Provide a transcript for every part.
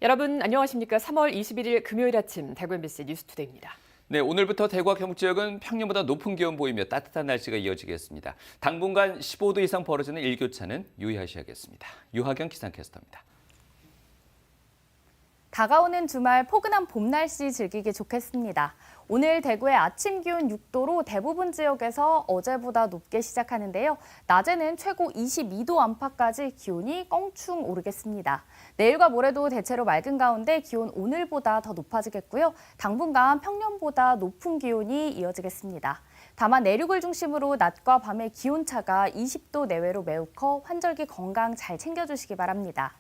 여러분 안녕하십니까? 3월 21일 금요일 아침 대구 MBC 뉴스투데이입니다. 네, 오늘부터 대구와 경북 지역은 평년보다 높은 기온 보이며 따뜻한 날씨가 이어지겠습니다. 당분간 15도 이상 벌어지는 일교차는 유의하셔야겠습니다. 유하경 기상캐스터입니다. 다가오는 주말 포근한 봄 날씨 즐기기 좋겠습니다. 오늘 대구의 아침 기온 6도로 대부분 지역에서 어제보다 높게 시작하는데요. 낮에는 최고 22도 안팎까지 기온이 껑충 오르겠습니다. 내일과 모레도 대체로 맑은 가운데 기온 오늘보다 더 높아지겠고요. 당분간 평년보다 높은 기온이 이어지겠습니다. 다만 내륙을 중심으로 낮과 밤의 기온차가 20도 내외로 매우 커 환절기 건강 잘 챙겨주시기 바랍니다.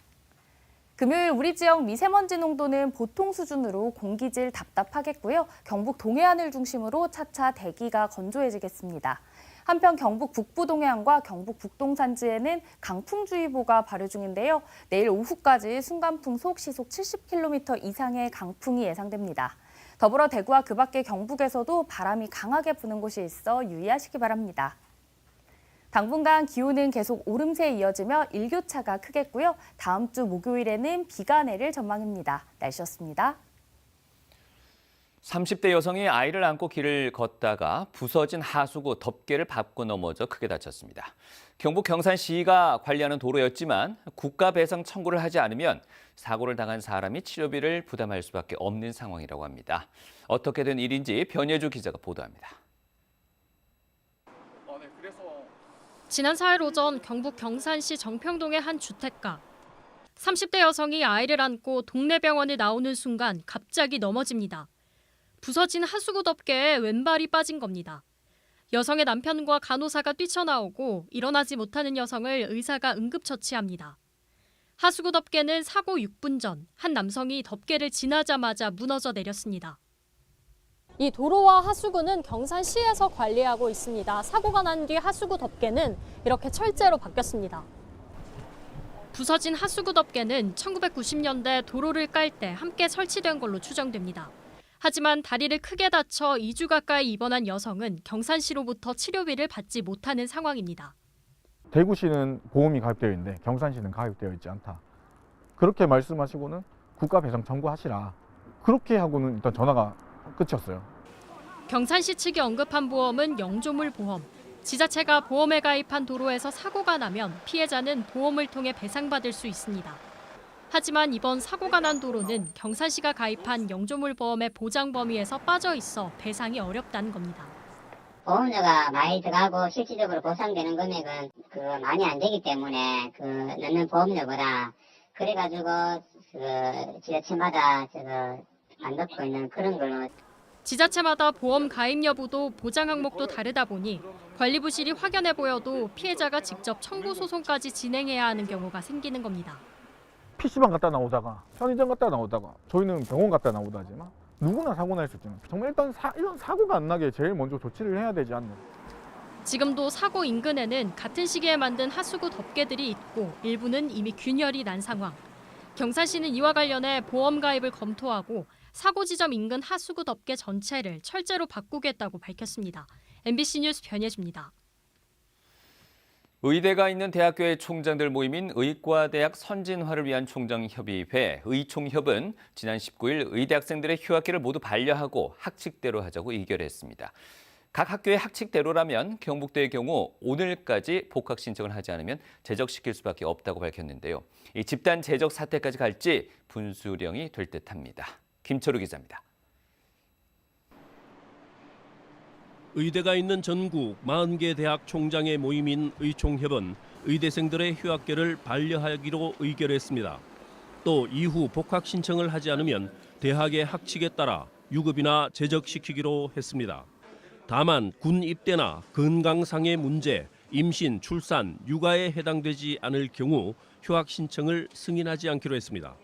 금요일 우리 지역 미세먼지 농도는 보통 수준으로 공기질 답답하겠고요. 경북 동해안을 중심으로 차차 대기가 건조해지겠습니다. 한편 경북 북부 동해안과 경북 북동 산지에는 강풍주의보가 발효 중인데요. 내일 오후까지 순간풍속 시속 70km 이상의 강풍이 예상됩니다. 더불어 대구와 그 밖의 경북에서도 바람이 강하게 부는 곳이 있어 유의하시기 바랍니다. 당분간 기온은 계속 오름세에 이어지며 일교차가 크겠고요. 다음 주 목요일에는 비가 내릴 전망입니다. 날씨였습니다. 30대 여성이 아이를 안고 길을 걷다가 부서진 하수구 덮개를 밟고 넘어져 크게 다쳤습니다. 경북 경산시가 관리하는 도로였지만 국가 배상 청구를 하지 않으면 사고를 당한 사람이 치료비를 부담할 수밖에 없는 상황이라고 합니다. 어떻게 된 일인지 변예주 기자가 보도합니다. 지난 4일 오전 경북 경산시 정평동의 한 주택가. 30대 여성이 아이를 안고 동네 병원에 나오는 순간 갑자기 넘어집니다. 부서진 하수구 덮개에 왼발이 빠진 겁니다. 여성의 남편과 간호사가 뛰쳐나오고 일어나지 못하는 여성을 의사가 응급처치합니다. 하수구 덮개는 사고 6분 전 한 남성이 덮개를 지나자마자 무너져 내렸습니다. 이 도로와 하수구는 경산시에서 관리하고 있습니다. 사고가 난 뒤 하수구 덮개는 이렇게 철제로 바뀌었습니다. 부서진 하수구 덮개는 1990년대 도로를 깔 때 함께 설치된 걸로 추정됩니다. 하지만 다리를 크게 다쳐 2주 가까이 입원한 여성은 경산시로부터 치료비를 받지 못하는 상황입니다. 대구시는 보험이 가입되어 있는데 경산시는 가입되어 있지 않다. 그렇게 말씀하시고는 국가 배상 청구하시라. 그렇게 하고는 일단 전화가 끝이었어요. 경산시 측이 언급한 보험은 영조물 보험. 지자체가 보험에 가입한 도로에서 사고가 나면 피해자는 보험을 통해 배상받을 수 있습니다. 하지만 이번 사고가 난 도로는 경산시가 가입한 영조물 보험의 보장 범위에서 빠져 있어 배상이 어렵다는 겁니다. 보험료가 많이 들어가고 실질적으로 보상되는 금액은 많이 안 되기 때문에 넣는 보험료보다 그래가지고 지자체마다 안 넣고 있는 그런 걸로. 지자체마다 보험 가입 여부도 보장 항목도 다르다 보니 관리부실이 확연해 보여도 피해자가 직접 청구 소송까지 진행해야 하는 경우가 생기는 겁니다. PC방 갔다 나오다가 편의점 갔다 나오다가 저희는 병원 갔다 나오다지만 누구나 사고 날 수 있지만 정말 일단 이런 사고가 안 나게 제일 먼저 조치를 해야 되지 않나. 지금도 사고 인근에는 같은 시기에 만든 하수구 덮개들이 있고 일부는 이미 균열이 난 상황. 경산시는 이와 관련해 보험 가입을 검토하고 사고 지점 인근 하수구 덮개 전체를 철제로 바꾸겠다고 밝혔습니다. MBC 뉴스 변예주입니다. 의대가 있는 대학교의 총장들 모임인 의과대학 선진화를 위한 총장협의회 의총협은 지난 19일 의대 학생들의 휴학기를 모두 반려하고 학칙대로 하자고 의결했습니다. 각 학교의 학칙대로라면 경북대의 경우 오늘까지 복학 신청을 하지 않으면 제적시킬 수밖에 없다고 밝혔는데요. 이 집단 제적 사태까지 갈지 분수령이 될 듯합니다. 김철우 기자입니다. 의대가 있는 전국 40개 대학 총장의 모임인 의총협은 의대생들의 휴학계를 반려하기로 의결했습니다. 또 이후 복학 신청을 하지 않으면 대학의 학칙에 따라 유급이나 제적시키기로 했습니다. 다만 군 입대나 건강상의 문제, 임신, 출산, 육아에 해당되지 않을 경우 휴학 신청을 승인하지 않기로 했습니다.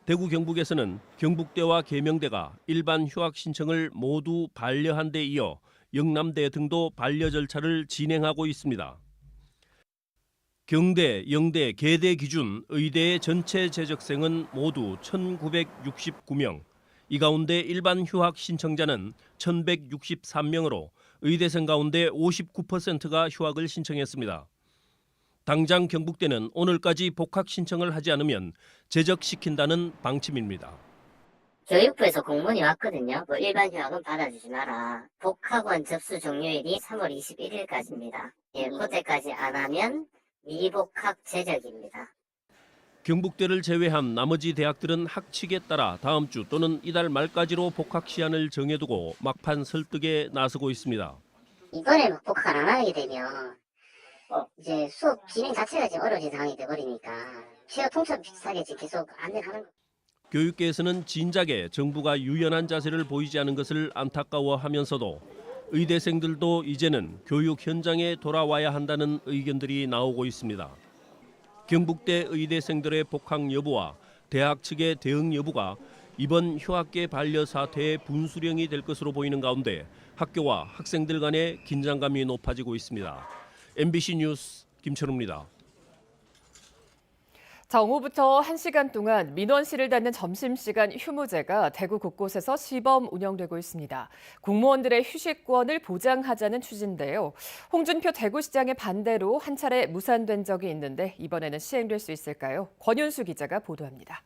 대구 경북에서는 경북대와 계명대가 일반 휴학 신청을 모두 반려한 데 이어 영남대 등도 반려 절차를 진행하고 있습니다. 경대, 영대, 계대 기준 의대의 전체 재적생은 모두 1,969명. 이 가운데 일반 휴학 신청자는 1,163명으로 의대생 가운데 59%가 휴학을 신청했습니다. 당장 경북대는 오늘까지 복학 신청을 하지 않으면 제적시킨다는 방침입니다. 교육부에서 공문이 왔거든요. 일반 휴학은 받아주지 마라. 복학원 접수 종료일이 3월 21일까지입니다. 그때까지 안 하면 미복학 제적입니다. 경북대를 제외한 나머지 대학들은 학칙에 따라 다음 주 또는 이달 말까지로 복학 시한을 정해두고 막판 설득에 나서고 있습니다. 이번에 복학 안 하게 되면 이제 수업 진행 자체가 지금 어려워진 상황이 돼버리니까 최저 통첩 비슷하게 지금 계속 안내하는 거. 교육계에서는 진작에 정부가 유연한 자세를 보이지 않은 것을 안타까워하면서도 의대생들도 이제는 교육 현장에 돌아와야 한다는 의견들이 나오고 있습니다. 경북대 의대생들의 복학 여부와 대학 측의 대응 여부가 이번 휴학계 반려 사태의 분수령이 될 것으로 보이는 가운데 학교와 학생들 간의 긴장감이 높아지고 있습니다. MBC 뉴스 김철우입니다. 자, 오후부터 1시간 동안 민원실을 닫는 점심시간 휴무제가 대구 곳곳에서 시범 운영되고 있습니다. 공무원들의 휴식권을 보장하자는 취지인데요. 홍준표 대구시장의 반대로 한 차례 무산된 적이 있는데 이번에는 시행될 수 있을까요? 권윤수 기자가 보도합니다.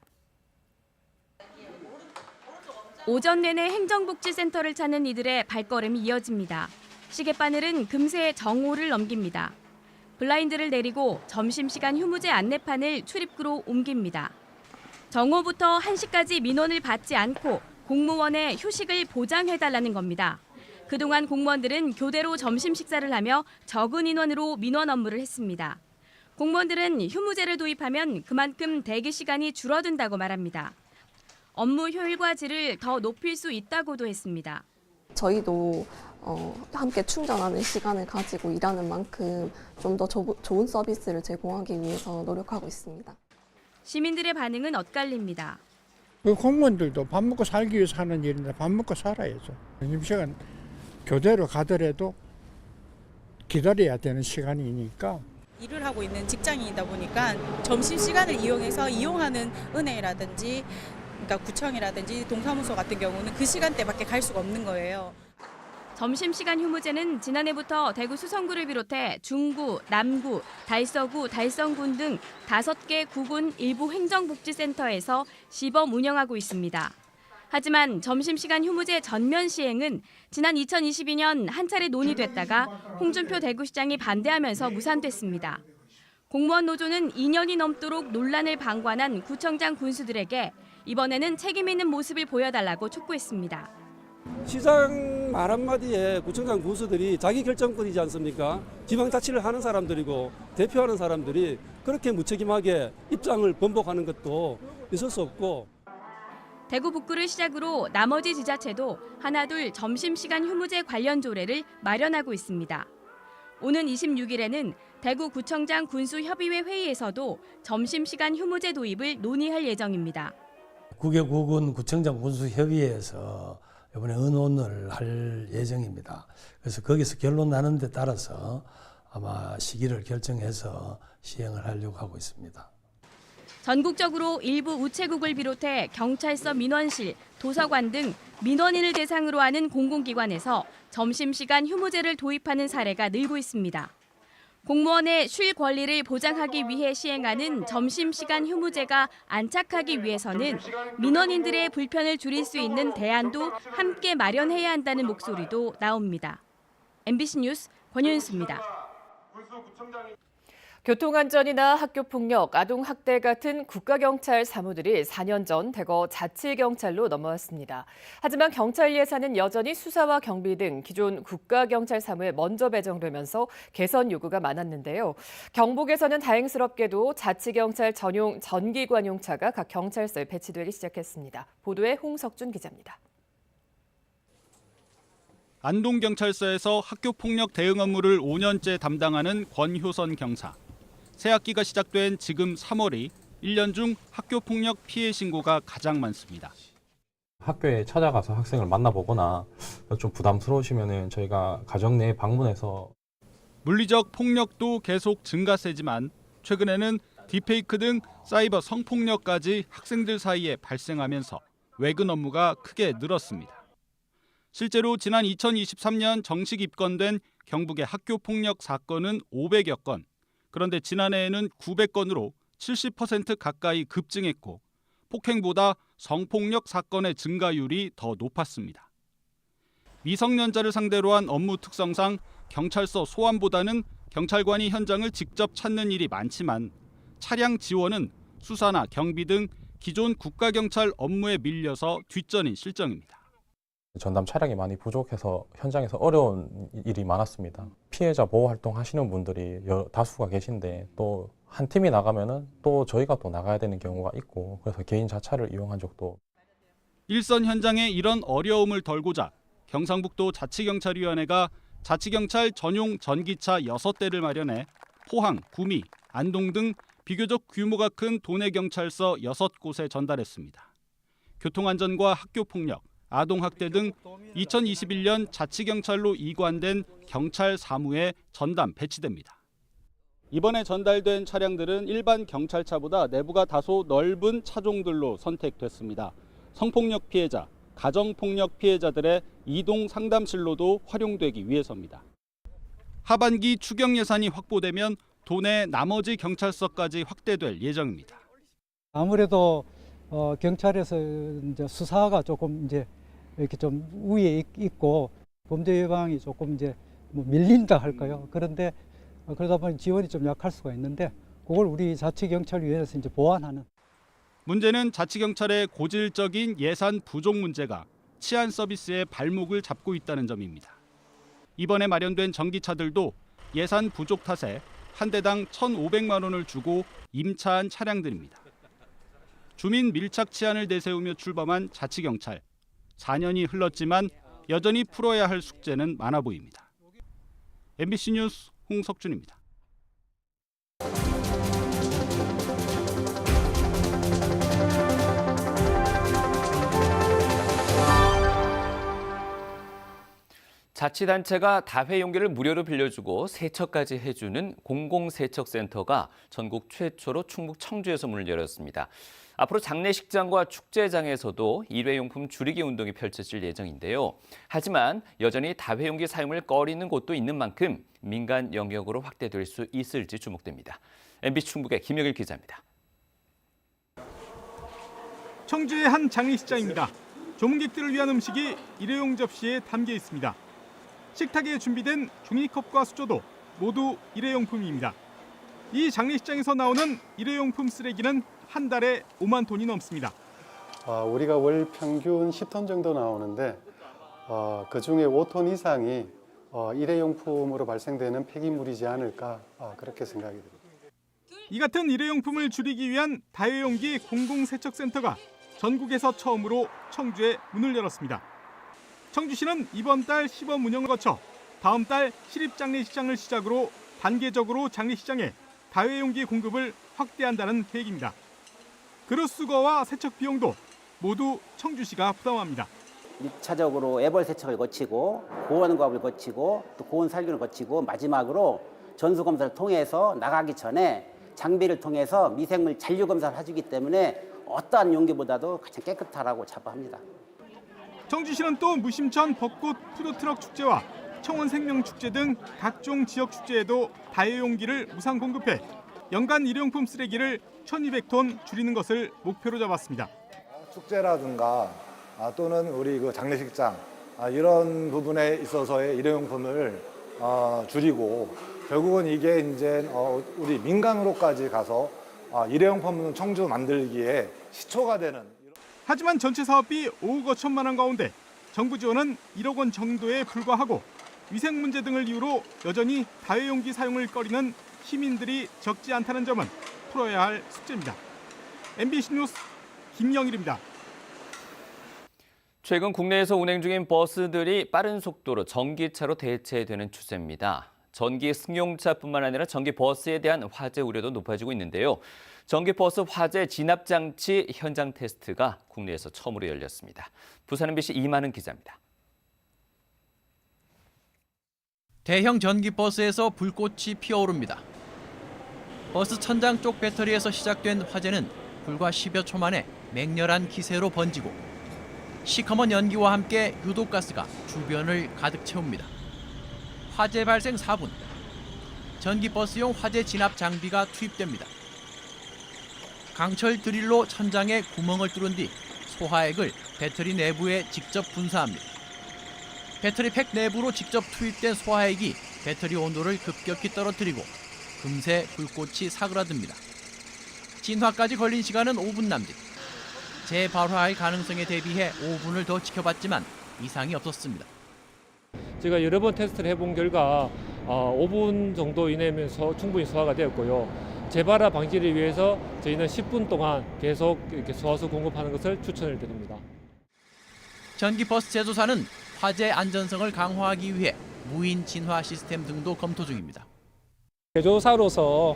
오전 내내 행정복지센터를 찾는 이들의 발걸음이 이어집니다. 시계바늘은 금세 정오를 넘깁니다. 블라인드를 내리고 점심시간 휴무제 안내판을 출입구로 옮깁니다. 정오부터 1시까지 민원을 받지 않고 공무원의 휴식을 보장해달라는 겁니다. 그동안 공무원들은 교대로 점심 식사를 하며 적은 인원으로 민원 업무를 했습니다. 공무원들은 휴무제를 도입하면 그만큼 대기 시간이 줄어든다고 말합니다. 업무 효율과 질을 더 높일 수 있다고도 했습니다. 저희도 함께 충전하는 시간을 가지고 일하는 만큼 좀 더 좋은 서비스를 제공하기 위해서 노력하고 있습니다. 시민들의 반응은 엇갈립니다. 공무원들도 밥 먹고 살기 위해서 하는 일인데 밥 먹고 살아야죠. 점심시간 교대로 가더라도 기다려야 되는 시간이니까. 일을 하고 있는 직장인이다 보니까 점심시간을 이용해서 이용하는 은행이라든지 그러니까 구청이라든지 동사무소 같은 경우는 그 시간대밖에 갈 수가 없는 거예요. 점심시간 휴무제는 지난해부터 대구 수성구를 비롯해 중구, 남구, 달서구, 달성군 등 5개 구군 일부 행정복지센터에서 시범 운영하고 있습니다. 하지만 점심시간 휴무제 전면 시행은 지난 2022년 한 차례 논의됐다가 홍준표 대구시장이 반대하면서 무산됐습니다. 공무원 노조는 2년이 넘도록 논란을 방관한 구청장 군수들에게 이번에는 책임 있는 모습을 보여달라고 촉구했습니다. 시장 말 한마디에 구청장 군수들이 자기 결정권이지 않습니까? 지방자치를 하는 사람들이고 대표하는 사람들이 그렇게 무책임하게 입장을 번복하는 것도 있을 수 없고. 대구 북구를 시작으로 나머지 지자체도 하나둘 점심시간 휴무제 관련 조례를 마련하고 있습니다. 오는 26일에는 대구구청장 군수협의회 회의에서도 점심시간 휴무제 도입을 논의할 예정입니다. 9개 구군 구청장 군수협의회에서 이번에 의논을 할 예정입니다. 그래서 거기서 결론 나는 데 따라서 아마 시기를 결정해서 시행을 하려고 하고 있습니다. 전국적으로 일부 우체국을 비롯해 경찰서 민원실, 도서관 등 민원인을 대상으로 하는 공공기관에서 점심시간 휴무제를 도입하는 사례가 늘고 있습니다. 공무원의 쉴 권리를 보장하기 위해 시행하는 점심시간 휴무제가 안착하기 위해서는 민원인들의 불편을 줄일 수 있는 대안도 함께 마련해야 한다는 목소리도 나옵니다. MBC 뉴스 권윤수입니다. 교통안전이나 학교폭력, 아동학대 같은 국가경찰 사무들이 4년 전 대거 자치경찰로 넘어왔습니다. 하지만 경찰 예산은 여전히 수사와 경비 등 기존 국가경찰 사무에 먼저 배정되면서 개선 요구가 많았는데요. 경북에서는 다행스럽게도 자치경찰 전용 전기관용차가 각 경찰서에 배치되기 시작했습니다. 보도에 홍석준 기자입니다. 안동경찰서에서 학교폭력 대응 업무를 5년째 담당하는 권효선 경사. 새학기가 시작된 지금 3월이 1년 중 학교폭력 피해 신고가 가장 많습니다. 학교에 찾아가서 학생을 만나보거나 좀 부담스러우시면 저희가 가정 내에 방문해서. 물리적 폭력도 계속 증가세지만 최근에는 딥페이크 등 사이버 성폭력까지 학생들 사이에 발생하면서 외근 업무가 크게 늘었습니다. 실제로 지난 2023년 정식 입건된 경북의 학교폭력 사건은 500여 건, 그런데 지난해에는 900건으로 70% 가까이 급증했고 폭행보다 성폭력 사건의 증가율이 더 높았습니다. 미성년자를 상대로 한 업무 특성상 경찰서 소환보다는 경찰관이 현장을 직접 찾는 일이 많지만 차량 지원은 수사나 경비 등 기존 국가경찰 업무에 밀려서 뒷전인 실정입니다. 전담 차량이 많이 부족해서 현장에서 어려운 일이 많았습니다. 피해자 보호 활동 하시는 분들이 다수가 계신데 또 한 팀이 나가면은 또 저희가 또 나가야 되는 경우가 있고 그래서 개인 자차를 이용한 적도. 일선 현장에 이런 어려움을 덜고자 경상북도 자치경찰위원회가 자치경찰 전용 전기차 6대를 마련해 포항, 구미, 안동 등 비교적 규모가 큰 도내경찰서 6곳에 전달했습니다. 교통안전과 학교폭력, 아동학대 등 2021년 자치경찰로 이관된 경찰 사무에 전담 배치됩니다. 이번에 전달된 차량들은 일반 경찰차보다 내부가 다소 넓은 차종들로 선택됐습니다. 성폭력 피해자, 가정폭력 피해자들의 이동 상담실로도 활용되기 위해서입니다. 하반기 추경 예산이 확보되면 도내 나머지 경찰서까지 확대될 예정입니다. 아무래도 경찰에서 이제 수사가 조금 이제 이렇게 좀 우위에 있고 범죄 예방이 조금 이제 뭐 밀린다 할까요? 그런데 그러다 보니 지원이 좀 약할 수가 있는데 그걸 우리 자치경찰위원회에서 이제 보완하는. 문제는 자치경찰의 고질적인 예산 부족 문제가 치안 서비스의 발목을 잡고 있다는 점입니다. 이번에 마련된 전기차들도 예산 부족 탓에 한 대당 1,500만 원을 주고 임차한 차량들입니다. 주민 밀착 치안을 내세우며 출범한 자치경찰. 4년이 흘렀지만 여전히 풀어야 할 숙제는 많아 보입니다. MBC 뉴스 홍석준입니다. 자치단체가 다회용기를 무료로 빌려주고 세척까지 해주는 공공세척센터가 전국 최초로 충북 청주에서 문을 열었습니다. 앞으로 장례식장과 축제장에서도 일회용품 줄이기 운동이 펼쳐질 예정인데요. 하지만 여전히 다회용기 사용을 꺼리는 곳도 있는 만큼 민간 영역으로 확대될 수 있을지 주목됩니다. MBC 충북의 김혁일 기자입니다. 청주의 한 장례식장입니다. 조문객들을 위한 음식이 일회용 접시에 담겨 있습니다. 식탁에 준비된 종이컵과 수저도 모두 일회용품입니다. 이 장례식장에서 나오는 일회용품 쓰레기는 한 달에 5만 톤이 넘습니다. 우리가 월 평균 10톤 정도 나오는데 그중에 5톤 이상이 일회용품으로 발생되는 폐기물이지 않을까 그렇게 생각이 듭니다. 이 같은 일회용품을 줄이기 위한 다회용기 공공세척센터가 전국에서 처음으로 청주에 문을 열었습니다. 청주시는 이번 달 시범 운영을 거쳐 다음 달 시립장례식장을 시작으로 단계적으로 장례식장에 다회용기 공급을 확대한다는 계획입니다. 그릇 수거와 세척 비용도 모두 청주시가 부담합니다. 1차적으로 애벌 세척을 거치고 고온과업을 거치고 또 고온 살균을 거치고 마지막으로 전수 검사를 통해서 나가기 전에 장비를 통해서 미생물 잔류 검사를 해주기 때문에 어떠한 용기보다도 가장 깨끗하라고 자부합니다. 청주시는 또 무심천 벚꽃 푸드트럭 축제와 청원 생명축제 등 각종 지역 축제에도 다회용기를 무상 공급해 연간 일회용품 쓰레기를 1,200톤 줄이는 것을 목표로 잡았습니다. 축제라든가 또는 우리 그 장례식장 이런 부분에 있어서의 일회용품을 줄이고 결국은 이게 이제 우리 민간으로까지 가서 일회용품 청주 만들기에 시초가 되는. 하지만 전체 사업비 5억 5천만 원 가운데 정부 지원은 1억 원 정도에 불과하고 위생 문제 등을 이유로 여전히 다회용기 사용을 꺼리는 시민들이 적지 않다는 점은 풀어야 할 숙제입니다. MBC 뉴스 김영일입니다. 최근 국내에서 운행 중인 버스들이 빠른 속도로 전기차로 대체되는 추세입니다. 전기 승용차뿐만 아니라 전기 버스에 대한 화재 우려도 높아지고 있는데요. 전기 버스 화재 진압 장치 현장 테스트가 국내에서 처음으로 열렸습니다. 부산 MBC 이만은 기자입니다. 대형 전기 버스에서 불꽃이 피어오릅니다. 버스 천장 쪽 배터리에서 시작된 화재는 불과 10여 초 만에 맹렬한 기세로 번지고 시커먼 연기와 함께 유독가스가 주변을 가득 채웁니다. 화재 발생 4분. 전기버스용 화재 진압 장비가 투입됩니다. 강철 드릴로 천장에 구멍을 뚫은 뒤 소화액을 배터리 내부에 직접 분사합니다. 배터리 팩 내부로 직접 투입된 소화액이 배터리 온도를 급격히 떨어뜨리고 금세 불꽃이 사그라듭니다. 진화까지 걸린 시간은 5분 남짓. 재발화할 가능성에 대비해 5분을 더 지켜봤지만 이상이 없었습니다. 제가 여러 번 테스트를 해본 결과 5분 정도 이내면서 충분히 소화가 되었고요. 재발화 방지를 위해서 저희는 10분 동안 계속 이렇게 소화수 공급하는 것을 추천을 드립니다. 전기버스 제조사는 화재 안전성을 강화하기 위해 무인 진화 시스템 등도 검토 중입니다. 제조사로서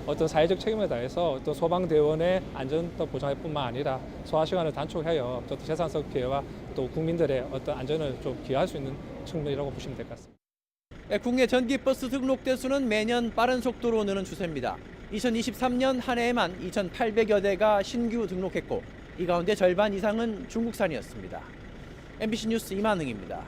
어떤 사회적 책임을 다해서 또 소방대원의 안전도 보장할 뿐만 아니라 소화 시간을 단축하여 또 재산성 피해와 또 국민들의 어떤 안전을 좀 기여할 수 있는 측면이라고 보시면 될 것 같습니다. 국내 전기버스 등록 대수는 매년 빠른 속도로 느는 추세입니다. 2023년 한 해에만 2,800여 대가 신규 등록했고 이 가운데 절반 이상은 중국산이었습니다. MBC 뉴스 이만흥입니다.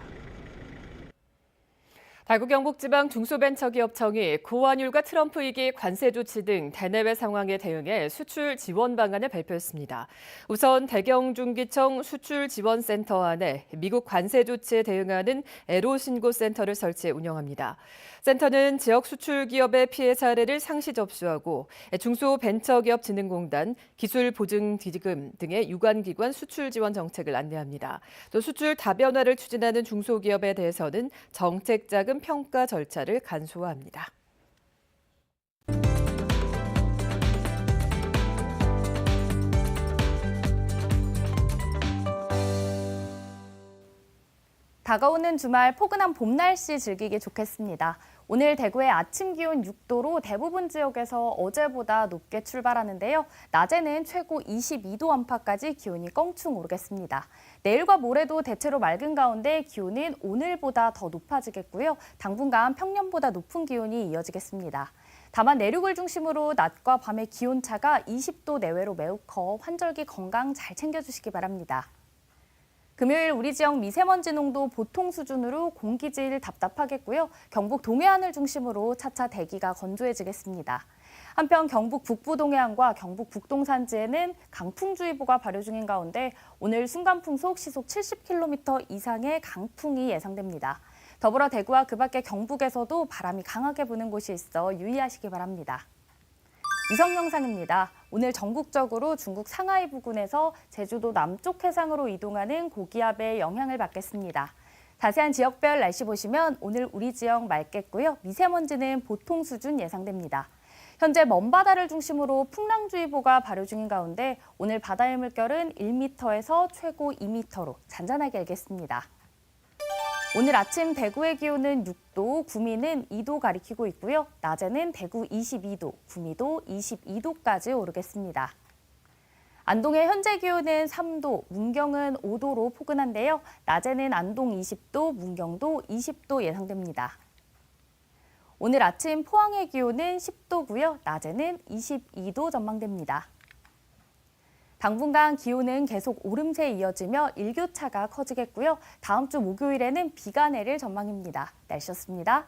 대구 경북지방 중소벤처기업청이 고환율과 트럼프 위기 관세 조치 등 대내외 상황에 대응해 수출 지원 방안을 발표했습니다. 우선 대경중기청 수출지원센터 안에 미국 관세 조치에 대응하는 애로신고센터를 설치 운영합니다. 센터는 지역 수출 기업의 피해 사례를 상시 접수하고 중소벤처기업진흥공단, 기술보증기금 등의 유관기관 수출 지원 정책을 안내합니다. 또 수출 다변화를 추진하는 중소기업에 대해서는 정책 자금 평가 절차를 간소화합니다. 다가오는 주말 포근한 봄 날씨 즐기기 좋겠습니다. 오늘 대구의 아침 기온 6도로 대부분 지역에서 어제보다 높게 출발하는데요. 낮에는 최고 22도 안팎까지 기온이 껑충 오르겠습니다. 내일과 모레도 대체로 맑은 가운데 기온은 오늘보다 더 높아지겠고요. 당분간 평년보다 높은 기온이 이어지겠습니다. 다만 내륙을 중심으로 낮과 밤의 기온차가 20도 내외로 매우 커 환절기 건강 잘 챙겨주시기 바랍니다. 금요일 우리 지역 미세먼지 농도 보통 수준으로 공기질 답답하겠고요. 경북 동해안을 중심으로 차차 대기가 건조해지겠습니다. 한편 경북 북부 동해안과 경북 북동산지에는 강풍주의보가 발효 중인 가운데 오늘 순간풍속 시속 70km 이상의 강풍이 예상됩니다. 더불어 대구와 그 밖의 경북에서도 바람이 강하게 부는 곳이 있어 유의하시기 바랍니다. 위성 영상입니다. 오늘 전국적으로 중국 상하이 부근에서 제주도 남쪽 해상으로 이동하는 고기압의 영향을 받겠습니다. 자세한 지역별 날씨 보시면 오늘 우리 지역 맑겠고요. 미세먼지는 보통 수준 예상됩니다. 현재 먼바다를 중심으로 풍랑주의보가 발효 중인 가운데 오늘 바다의 물결은 1m에서 최고 2m로 잔잔하게 일겠습니다. 오늘 아침 대구의 기온은 6도, 구미는 2도 가리키고 있고요. 낮에는 대구 22도, 구미도 22도까지 오르겠습니다. 안동의 현재 기온은 3도, 문경은 5도로 포근한데요. 낮에는 안동 20도, 문경도 20도 예상됩니다. 오늘 아침 포항의 기온은 10도고요. 낮에는 22도 전망됩니다. 당분간 기온은 계속 오름세에 이어지며 일교차가 커지겠고요. 다음 주 목요일에는 비가 내릴 전망입니다. 날씨였습니다.